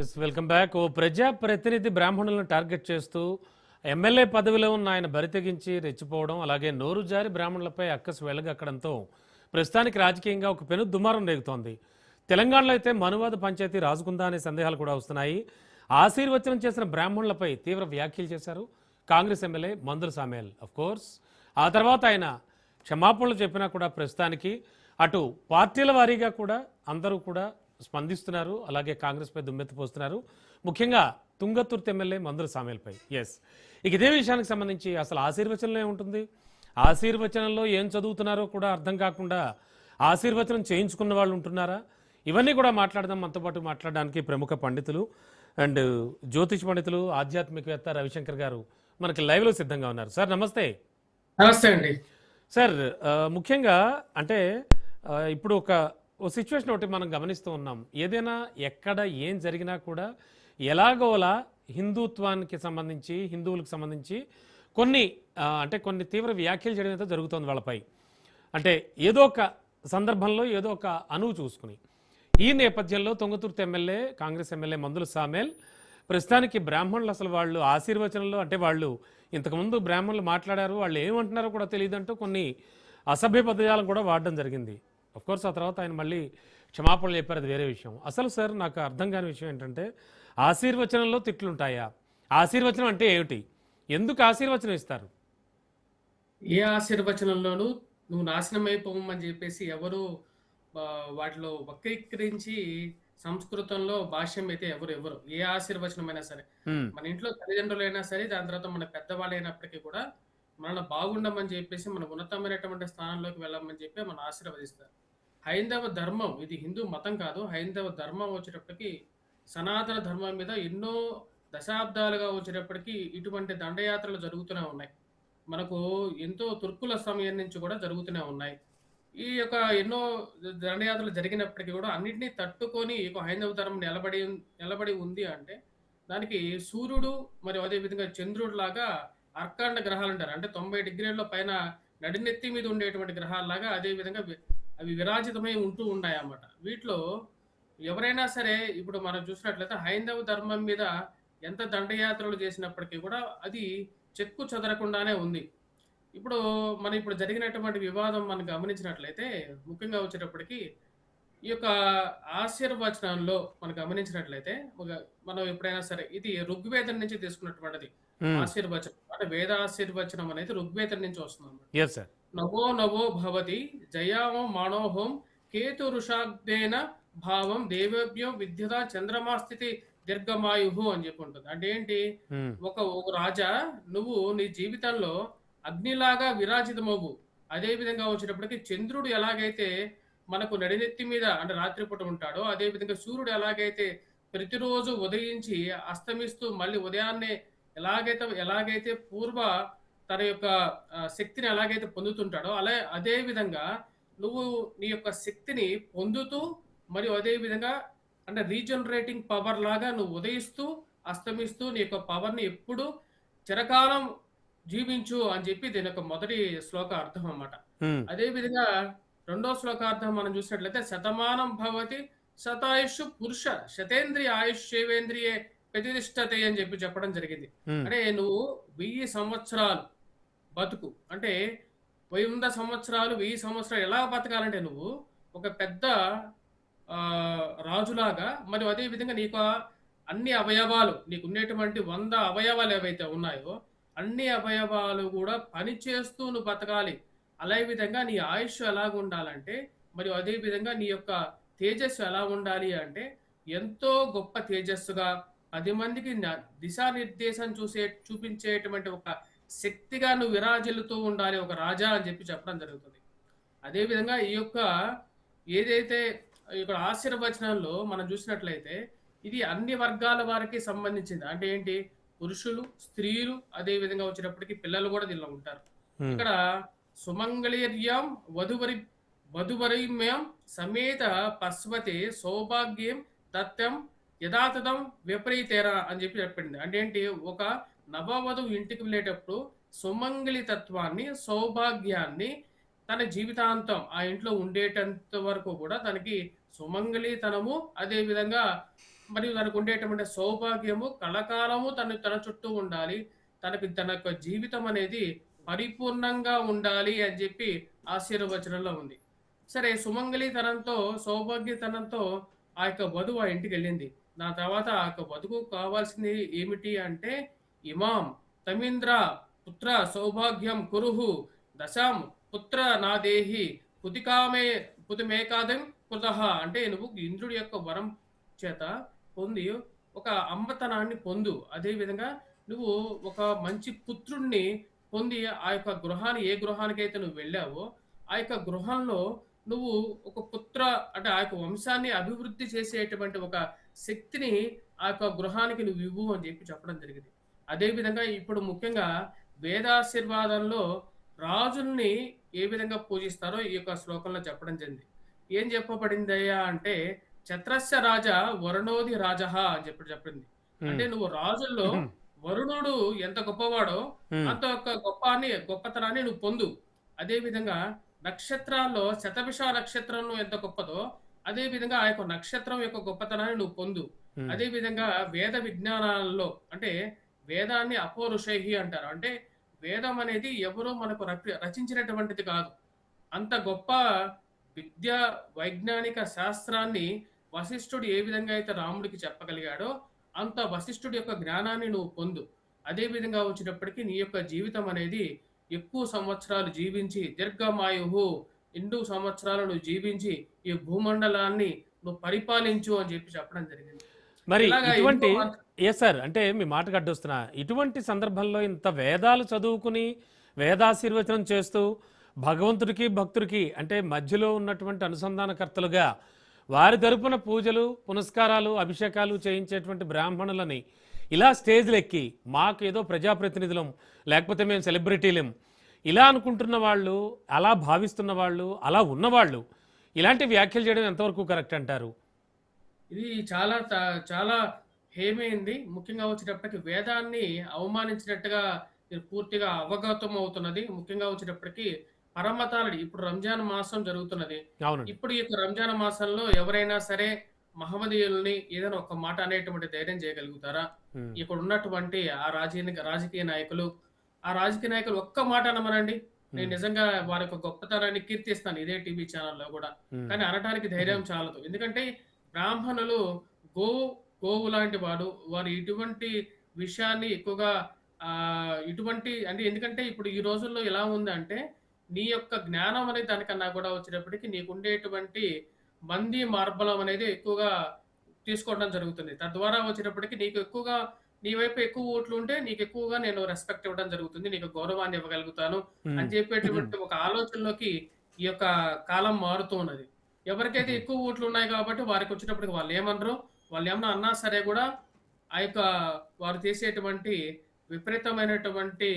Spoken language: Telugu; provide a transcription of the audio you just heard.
Yes welcome back. ఓ ప్రజా ప్రతినిధి బ్రాహ్మణులను టార్గెట్ చేస్తూ ఎమ్మెల్యే పదవిలో ఉన్న ఆయన బరితెగించి రెచ్చిపోవడం, అలాగే నోరు జారి బ్రాహ్మణులపై అక్కసు వెళ్లగక్కడంతో ప్రస్తుతానికి రాజకీయంగా ఒక పెను దుమారం రేగుతోంది. తెలంగాణలో అయితే మనువాద పంచాయతీ రాజుకుందా అనే సందేహాలు కూడా వస్తున్నాయి. ఆశీర్వచనం చేసిన బ్రాహ్మణులపై తీవ్ర వ్యాఖ్యలు చేశారు కాంగ్రెస్ ఎమ్మెల్యే మందుల సామేల్. కోర్స్ ఆ తర్వాత ఆయన క్షమాపణలు చెప్పినా కూడా ప్రస్తుతానికి అటు పార్టీల వారీగా కూడా అందరూ కూడా స్పందిస్తున్నారు. అలాగే కాంగ్రెస్పై దుమ్మెత్తిపోస్తున్నారు. ముఖ్యంగా తుంగతుర్తి ఎమ్మెల్యే మందుల సామేల్పై. ఇక ఇదే విషయానికి సంబంధించి అసలు ఆశీర్వచనంలో ఏముంటుంది, ఆశీర్వచనంలో ఏం చదువుతున్నారో కూడా అర్థం కాకుండా ఆశీర్వచనం చేయించుకున్న వాళ్ళు ఉంటున్నారా, ఇవన్నీ కూడా మాట్లాడదాం. మనతో పాటు మాట్లాడడానికి ప్రముఖ పండితులు అండ్ జ్యోతిష్ పండితులు, ఆధ్యాత్మికవేత్త రవిశంకర్ గారు మనకి లైవ్లో సిద్ధంగా ఉన్నారు. సార్ నమస్తే. నమస్తే అండి. సార్ ముఖ్యంగా అంటే ఇప్పుడు ఓ సిచ్యువేషన్ ఒకటి మనం గమనిస్తూ ఉన్నాం. ఏదైనా ఎక్కడ ఏం జరిగినా కూడా ఎలాగోలా హిందుత్వానికి సంబంధించి, హిందువులకు సంబంధించి కొన్ని తీవ్ర వ్యాఖ్యలు చేయడం అయితే జరుగుతుంది వాళ్ళపై. అంటే ఏదో ఒక సందర్భంలో ఏదో ఒక అనువు చూసుకుని ఈ నేపథ్యంలో తుంగతుర్తి ఎమ్మెల్యే, కాంగ్రెస్ ఎమ్మెల్యే మందుల సామేల్ ప్రస్తుతానికి బ్రాహ్మణులు అసలు వాళ్ళు ఆశీర్వచనంలో అంటే వాళ్ళు ఇంతకుముందు బ్రాహ్మణులు మాట్లాడారు, వాళ్ళు ఏమంటున్నారో కూడా తెలియదంటూ కొన్ని అసభ్య పదజాలం కూడా వాడడం జరిగింది. కోర్స్ ఆ తర్వాత ఆయన మళ్ళీ క్షమాపణలు చెప్పారు, అది వేరే విషయం. అసలు సార్ నాకు అర్థం కాని విషయం ఏంటంటే ఆశీర్వచనంలో తిట్లుంటాయా? ఆశీర్వచనం అంటే ఏమిటి? ఎందుకు ఆశీర్వచనం ఇస్తారు? ఏ ఆశీర్వచనంలోనూ నువ్వు నాశనం అయిపోవమని చెప్పేసి ఎవరు వాటిలో వక్రీకరించి సంస్కృతంలో భాష్యం అయితే ఎవరు ఏ ఆశీర్వచనమైనా సరే, మన ఇంట్లో తల్లిదండ్రులైనా సరే, దాని తర్వాత మన పెద్దవాళ్ళు అయినప్పటికీ కూడా మన బాగుండమని చెప్పేసి మన ఉన్నతమైనటువంటి స్థానంలోకి వెళ్ళమని చెప్పి మన ఆశీర్వదిస్తారు. హైందవ ధర్మం, ఇది హిందూ మతం కాదు, హైందవ ధర్మం వచ్చేటప్పటికి సనాతన ధర్మం మీద ఎన్నో దశాబ్దాలుగా వచ్చేటప్పటికి ఇటువంటి దండయాత్రలు జరుగుతూనే ఉన్నాయి. మనకు ఎంతో తుర్కుల సమయం నుంచి కూడా జరుగుతూనే ఉన్నాయి. ఈ యొక్క ఎన్నో దండయాత్రలు జరిగినప్పటికీ కూడా అన్నింటినీ తట్టుకొని ఈ హైందవ ధర్మం నిలబడి ఉంది అంటే దానికి సూర్యుడు మరియు అదే విధంగా చంద్రుడు లాగా అర్కాండ గ్రహాలు అంటారు. అంటే 90 డిగ్రీల పైన నడినెత్తి మీద ఉండేటువంటి గ్రహాల్లాగా అదే విధంగా అవి విరాజితమై ఉంటూ ఉన్నాయి అన్నమాట. వీటిలో ఎవరైనా సరే ఇప్పుడు మనం చూసినట్లయితే హైందవ ధర్మం మీద ఎంత దండయాత్రలు చేసినప్పటికీ కూడా అది చెక్కు చెదరకుండానే ఉంది. ఇప్పుడు జరిగినటువంటి వివాదం మనం గమనించినట్లయితే ముఖ్యంగా వచ్చేటప్పటికి ఈ యొక్క ఆశీర్వచనంలో మనం గమనించినట్లయితే మనం ఎప్పుడైనా సరే ఇది ఋగ్వేదం నుంచి తీసుకున్నటువంటిది. ఆశీర్వచనం అంటే వేద ఆశీర్వచనం అనేది ఋగ్వేదం నుంచి వస్తుంది. నవో నవో భవతి జయామో మానోహం కేతు ఋషాగ్దేన భావం దేవేభ్యో విద్యుత చంద్రమా స్థితి దీర్ఘమాయు అని చెప్పి ఉంటుంది. అంటే ఏంటి, ఒక రాజా నువ్వు నీ జీవితంలో అగ్నిలాగా విరాజితమవు. అదే విధంగా వచ్చేటప్పటికి చంద్రుడు ఎలాగైతే మనకు నడినెత్తి మీద అంటే రాత్రిపూట ఉంటాడో, అదే విధంగా సూర్యుడు ఎలాగైతే ప్రతిరోజు ఉదయించి అస్తమిస్తూ మళ్ళీ ఉదయాన్నే ఎలాగైతే పూర్వ తన యొక్క శక్తిని ఎలాగైతే పొందుతుంటాడో అదే విధంగా నువ్వు నీ యొక్క శక్తిని పొందుతూ మరియు అదే విధంగా అంటే రీజనరేటింగ్ పవర్ లాగా నువ్వు ఉదయిస్తూ అస్తమిస్తూ నీ యొక్క పవర్ని ఎప్పుడు చిరకాలం జీవించు అని చెప్పి దీని యొక్క మొదటి శ్లోక అర్థం అన్నమాట. అదే విధంగా రెండో శ్లోకార్థం మనం చూసినట్లయితే శతమానం భవతి శతాయుష్ పురుష శతేంద్రియ ఆయుష్యేవేంద్రియే ప్రతిష్టతే అని చెప్పి చెప్పడం జరిగింది. అంటే నువ్వు 1000 సంవత్సరాలు బతుకు అంటే 100 సంవత్సరాలు 1000 సంవత్సరాలు ఎలా బతకాలంటే నువ్వు ఒక పెద్ద రాజులాగా మరియు అదే విధంగా నీకు అన్ని అవయవాలు నీకు ఉండేటువంటి 100 అవయవాలు ఏవైతే ఉన్నాయో అన్ని అవయవాలు కూడా పనిచేస్తూ నువ్వు బతకాలి. అదే విధంగా నీ ఆయుష్ ఎలాగ ఉండాలంటే మరియు అదే విధంగా నీ యొక్క తేజస్సు ఎలా ఉండాలి అంటే ఎంతో గొప్ప తేజస్సుగా 10 మందికి దిశానిర్దేశం చూపించేటువంటి ఒక శక్తిగా నువ్వు విరాజిల్లుతూ ఉండాలి ఒక రాజా అని చెప్పి చెప్పడం జరుగుతుంది. అదేవిధంగా ఈ యొక్క ఏదైతే ఇక్కడ ఆశీర్వచనంలో మనం చూసినట్లయితే ఇది అన్ని వర్గాల వారికి సంబంధించింది. అంటే ఏంటి, పురుషులు, స్త్రీలు, అదే విధంగా వచ్చేటప్పటికి పిల్లలు కూడా దీనిలో ఉంటారు. ఇక్కడ సుమంగళీర్యాం వధువరిమ్యం సమేత పశ్వతే సౌభాగ్యం దత్తం యథాతథం విపరీతేర అని చెప్పి చెప్పింది. అంటే ఏంటి, ఒక నవవధువు ఇంటికి వెళ్ళేటప్పుడు సుమంగళి తత్వాన్ని, సౌభాగ్యాన్ని తన జీవితాంతం ఆ ఇంట్లో ఉండేటంత వరకు కూడా తనకి సుమంగళితనము, అదే విధంగా మరియు తనకు ఉండేటువంటి సౌభాగ్యము కలకాలము తన చుట్టూ ఉండాలి. తన యొక్క జీవితం అనేది పరిపూర్ణంగా ఉండాలి అని చెప్పి ఆశీర్వచనంలో ఉంది. సరే సుమంగళితనంతో, సౌభాగ్యతనంతో ఆ యొక్క వధువు ఆ ఇంటికెళ్ళింది. దాని తర్వాత ఆ యొక్క వధువుకు కావాల్సింది ఏమిటి అంటే, ఇమాం తమీంద్ర పుత్ర సౌభాగ్యం కురుహు దశాం పుత్ర నా దేహి పుతికామే పుతిమేకాదం కృతః. అంటే నువ్వు ఇంద్రుడి యొక్క వరం చేత పొంది ఒక అమ్మతనాన్ని పొందు. అదే విధంగా నువ్వు ఒక మంచి పుత్రుడిని పొంది ఆ యొక్క గృహాన్ని ఏ గృహానికైతే నువ్వు వెళ్ళావో, ఆ యొక్క గృహంలో నువ్వు ఒక పుత్ర అంటే ఆ యొక్క వంశాన్ని అభివృద్ధి చేసేటువంటి ఒక శక్తిని ఆ యొక్క గృహానికి నువ్వు ఇవ్వు అని చెప్పడం జరిగింది. అదే విధంగా ఇప్పుడు ముఖ్యంగా వేదాశీర్వాదంలో రాజుల్ని ఏ విధంగా పూజిస్తారో ఈ యొక్క శ్లోకంలో చెప్పడం జరిగింది. ఏం చెప్పబడిందయ్యా అంటే, ఛత్రస్య రాజా వరుణోధి రాజః అని చెప్పింది. ఉమ్, అంటే నువ్వు రాజుల్లో ఉమ్, వరుణుడు ఎంత గొప్పవాడో ఉమ్, అంత యొక్క గొప్పతనాన్ని నువ్వు పొందు. అదే విధంగా నక్షత్రాల్లో శతభిష నక్షత్రం ఎంత గొప్పదో అదే విధంగా ఆ యొక్క నక్షత్రం యొక్క గొప్పతనాన్ని నువ్వు పొందు. ఉమ్. అదే విధంగా వేద విజ్ఞానాలలో అంటే వేదాన్ని అపౌరుషైహి అంటారు. అంటే వేదం అనేది ఎవరో మనకు రచించినటువంటిది కాదు. అంత గొప్ప విద్యా వైజ్ఞానిక శాస్త్రాన్ని వశిష్ఠుడు ఏ విధంగా అయితే రాముడికి చెప్పగలిగాడో అంత వశిష్ఠుడి యొక్క జ్ఞానాన్ని నువ్వు పొందు. అదే విధంగా వచ్చేటప్పటికి నీ యొక్క జీవితం అనేది ఎక్కువ సంవత్సరాలు జీవించి దీర్ఘమాయుహు ఎన్నో సంవత్సరాలు నువ్వు జీవించి ఈ భూమండలాన్ని నువ్వు పరిపాలించు అని చెప్పడం జరిగింది. మరి ఇలాగా ఇటువంటి ఎన్నో సార్ అంటే మీ మాటకు అడ్డొస్తున్నా ఇటువంటి సందర్భంలో ఇంత వేదాలు చదువుకుని వేదాశీర్వచనం చేస్తూ భగవంతుడికి భక్తుడికి అంటే మధ్యలో ఉన్నటువంటి అనుసంధానకర్తలుగా వారి తరపున పూజలు పునస్కారాలు అభిషేకాలు చేయించేటువంటి బ్రాహ్మణులని ఇలా స్టేజ్లు ఎక్కి మాకు ఏదో ప్రజాప్రతినిధులం లేకపోతే మేము సెలబ్రిటీలం ఇలా అనుకుంటున్న వాళ్ళు అలా భావిస్తున్న వాళ్ళు అలా ఉన్నవాళ్ళు ఇలాంటి వ్యాఖ్యలు చేయడం ఎంతవరకు కరెక్ట్ అంటారు? ఇది చాలా హేమైంది. ముఖ్యంగా వచ్చేటప్పటికి వేదాన్ని అవమానించినట్టుగా ఇది పూర్తిగా అవగతం అవుతున్నది. ముఖ్యంగా వచ్చేటప్పటికి పరమతాలని ఇప్పుడు రంజాన్ మాసం జరుగుతున్నది. అవునండి. ఇప్పుడు ఈ యొక్క రంజాన్ మాసంలో ఎవరైనా సరే మహమ్మదీయుల్ని ఏదైనా ఒక మాట అనేటువంటి ధైర్యం చేయగలుగుతారా? ఉమ్, ఇక్కడ ఉన్నటువంటి ఆ రాజకీయ నాయకులు, ఆ రాజకీయ నాయకులు ఒక్క మాట అనమనండి. నేను ఉమ్, నిజంగా వారి యొక్క గొప్పతనాన్ని కీర్తిస్తాను ఇదే టీవీ ఛానల్‌లో గూడా. ఉమ్, కానీ అనటానికి ధైర్యం చాలదు. ఎందుకంటే బ్రాహ్మణులు గోవు లాంటి వారు ఇటువంటి విషయాన్ని ఎక్కువగా ఇటువంటి అంటే ఎందుకంటే ఇప్పుడు ఈ రోజుల్లో ఎలా ఉందంటే, నీ యొక్క జ్ఞానం అనే దానికన్నా కూడా వచ్చేటప్పటికి నీకుండేటువంటి మంది మార్బలం అనేది ఎక్కువగా తీసుకోవడం జరుగుతుంది. తద్వారా వచ్చేటప్పటికి నీకు ఎక్కువగా నీ వైపు ఎక్కువ ఓట్లు ఉంటే నీకు ఎక్కువగా నేను రెస్పెక్ట్ ఇవ్వడం జరుగుతుంది. నీకు గౌరవాన్ని ఇవ్వగలుగుతాను ఉమ్, అని చెప్పేటువంటి ఒక ఆలోచనలోకి ఈ యొక్క కాలం మారుతూ ఉన్నది. ఎవరికైతే ఉమ్. ఎక్కువ ఓట్లు ఉన్నాయి కాబట్టి వారికొచ్చేటప్పటికి వాళ్ళేమనరు. వాళ్ళేమన్నా అన్నా సరే గూడా ఆ యొక్క వారు చేసేటువంటి విపరీతమైనటువంటి